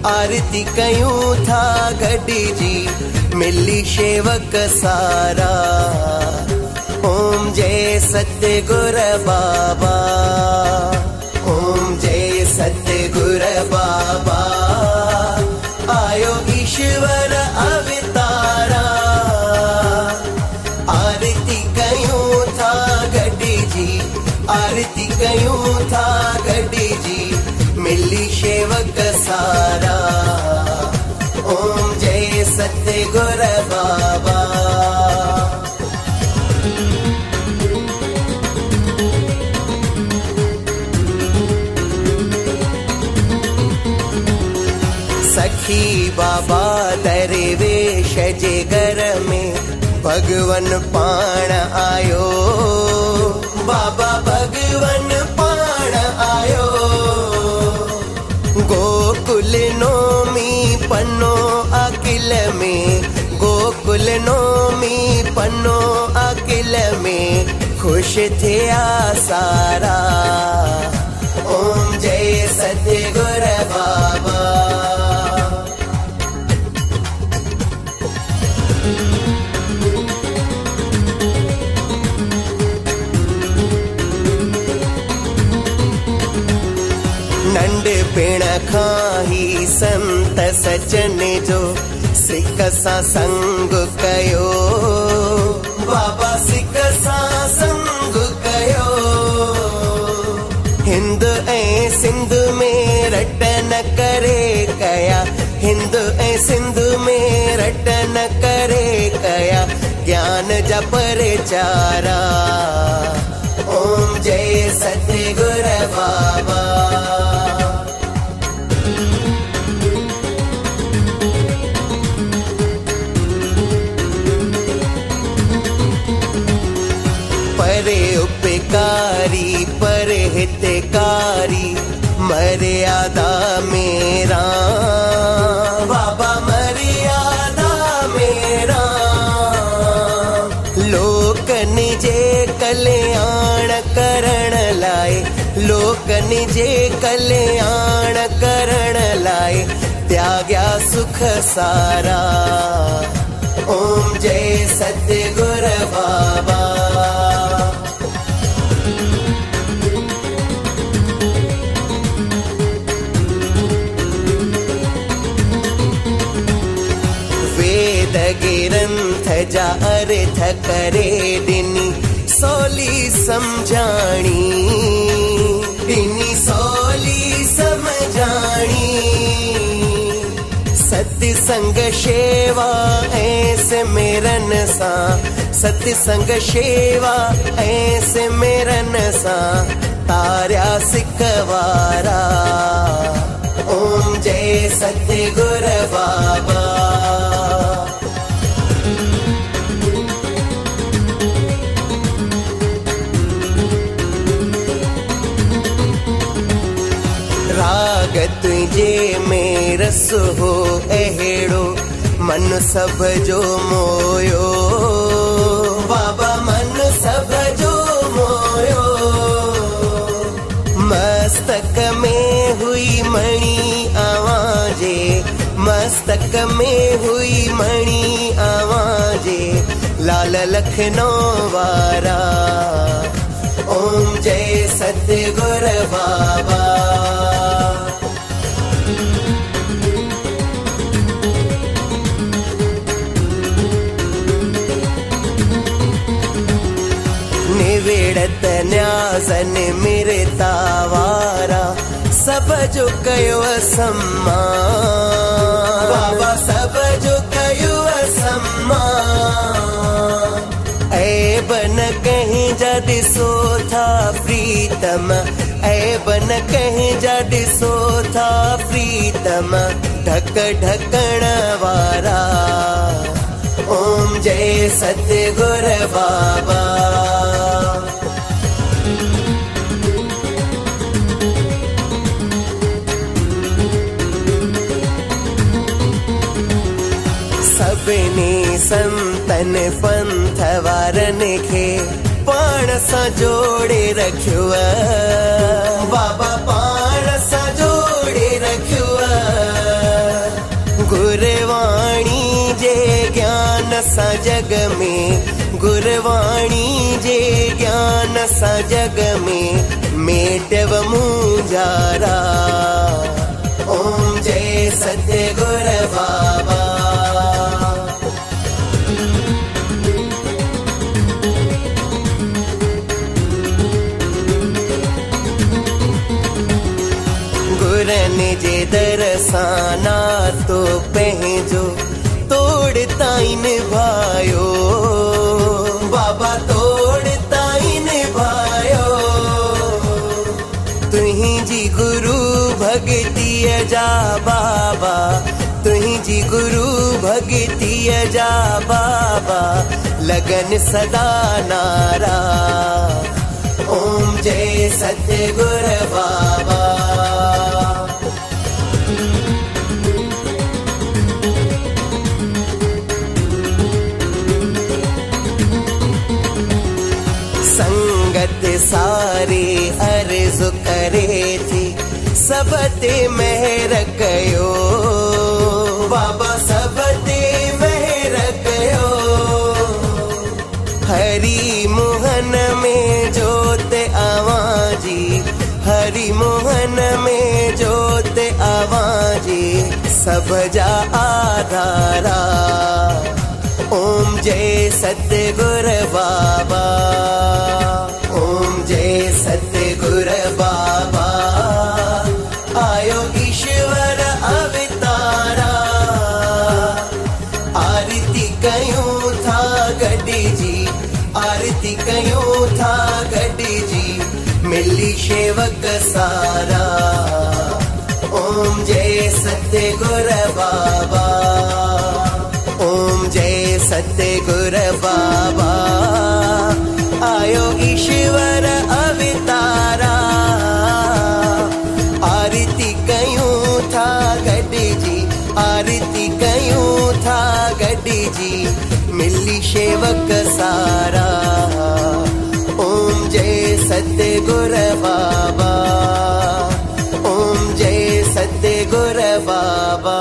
आरती कयूं था गॾिजी मिली शेवक सारा। ओम जय सतगुर बाबा, ओम जय सतगुर बाबा, आयो ईश्वर अवतारा। आरती कयूं था गॾिजी, आरती कयूं था गॾिजी मिली शेवक सारा। ओम जय सतगुर बाबा। सखी बाबा दरवेश जे घर में भगवन पाण आयो। बाबा भगवन पाण आयो। गोकुल नोमी पन्नो अकिल में, गोकुल नोमी पन्नो अकिल में खुश थिया सारा। ओम जय सतगुर बाबा। नंढपिण खां ही संत सजन जो सिक सां संग कयो। बाबा सिक सां संग कयो। हिंद ऐं सिंध में रटन करे कया, हिंद ऐं सिंध में रटन करे कया ज्ञान जा प्रचारा। ओम जय सतगुर बाबा। परे उपकारी पर हितकारी मर्यादा मेरा। बाबा मर्यादा मेरा। लोकन जे कल्याण करण लाए, लोकन जे कल्याण करण लाए त्याग्या सुख सारा। ओम जय सतगुर बाबा। वेद ग्रंथ जा अर्थ करे ॾिनी सोली समझाणी, ॾिनी सोली समझाणी। सत्संग शेवा ऐं सिमरन सां, सत्संग शेवा ऐं सिमरन सां तारिया सिकवारा। ओम जय सतगुर बाबा। राग तुझे में रस हो अहिड़ो मन सब जो मोयो। बाबा मन सब जो मोयो। मस्तक में हुई मणि आवाजे, मस्तक में हुई मणि आवाजे लाल लखनऊ वारा। ओम जय सतगुर बाबा। निवेड़त न्यासन मिरता वारा सब जो कयो सम्मान। बाबा सब जो कयो सम्मान। ऐब न कहीं जा ॾिसो था प्रीतम, ऐब न कहीं जा ॾिसो था प्रीतम ढक ढकण वारा। ओम जय सतगुर बाबा। सभिनी संतन पंथ वारन खे पाण सां जोड़े रखियो। बाबा पाण सां जोड़े रखियो। सा जग में गुरवाणी जे ज्ञान सा जग में मेटव मुंजारा। ओम जय सत्य गुर बाबा। गुरन जे दरसाना तो पहजो तोड़ता इन भायो। बाबा तोड़ता इन भायो। तुही जी गुरु भगती जा बाबा। तुही जी गुरु भगती जा बाबा। लगन सदा नारा। ओम जय सत्य गुर बाबा। संगत सारे अर्ज करे थी सबते मेहर कयो। बाबा सबते मेहर कयो। हरि मोहन में जोत आवाजी। हरि मोहन में जोत आवाजी। सब जा आधारा। ओम जय सत्य गुर बाबा। ओम जय सत्य गुर बाबा। आयो ईश्वर अवतारा। आरती कयूं था गड्डी जी। आरती कयूं था गड्डी जी। मिली सेवक सारा। ओम जय सत्य गुर बाबा। ओम जय सत्य गुर बाबा। आयो ईश्वर अवतारा। आरती कयूं था गड्डी जी। आरती कयूं था गड्डी जी। मिली सेवक सारा। ओम जय सत्य गुर बाबा। ओम जय सत्य गुर बाबा।